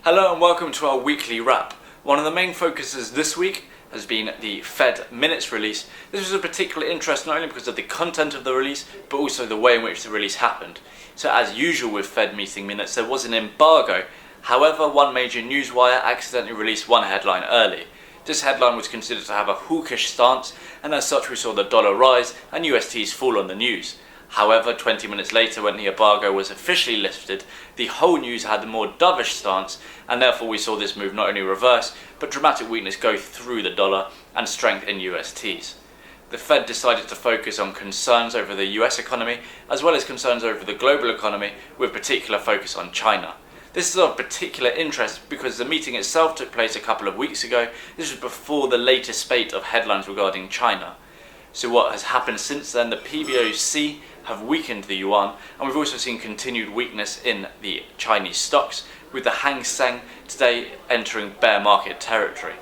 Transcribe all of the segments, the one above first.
Hello and welcome to our weekly wrap. One of the main focuses this week has been the Fed minutes release. This was of particular interest not only because of the content of the release, but also the way in which the release happened. So as usual with Fed meeting minutes, there was an embargo. However, one major newswire accidentally released one headline early. This headline was considered to have a hawkish stance, and as such we saw the dollar rise and USTs fall on the news. However, 20 minutes later, when the embargo was officially lifted, the whole news had a more dovish stance, and therefore we saw this move not only reverse, but dramatic weakness go through the dollar and strength in USTs. The Fed decided to focus on concerns over the US economy, as well as concerns over the global economy, with particular focus on China. This is of particular interest because the meeting itself took place a couple of weeks ago. This was before the latest spate of headlines regarding China. So what has happened since then, the PBOC have weakened the yuan, and we've also seen continued weakness in the Chinese stocks, with the Hang Seng today entering bear market territory.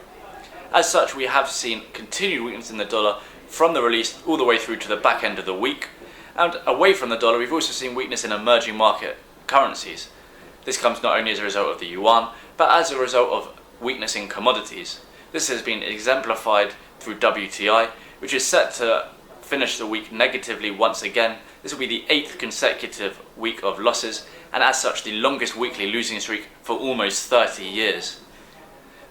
As such, we have seen continued weakness in the dollar from the release all the way through to the back end of the week, and away from the dollar we've also seen weakness in emerging market currencies. This comes not only as a result of the yuan, but as a result of weakness in commodities. This has been exemplified through WTI, which is set to finish the week negatively once again. This will be the 8th consecutive week of losses, and as such the longest weekly losing streak for almost 30 years.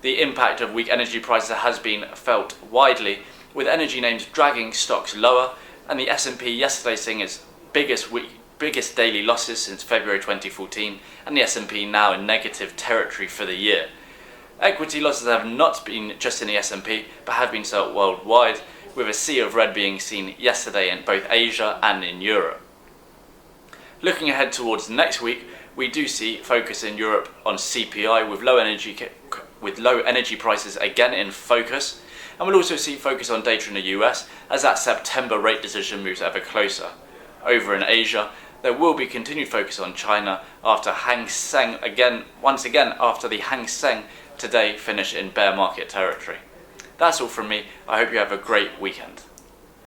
The impact of weak energy prices has been felt widely, with energy names dragging stocks lower, and the S&P yesterday seeing its biggest daily losses since February 2014, and the S&P now in negative territory for the year. Equity losses have not been just in the S&P, but have been felt worldwide, with a sea of red being seen yesterday in both Asia and in Europe. Looking ahead towards next week, we do see focus in Europe on CPI with low energy prices again in focus, and we'll also see focus on data in the US as that September rate decision moves ever closer. Over in Asia, there will be continued focus on China after once again after the Hang Seng today finish in bear market territory. That's all from me. I hope you have a great weekend.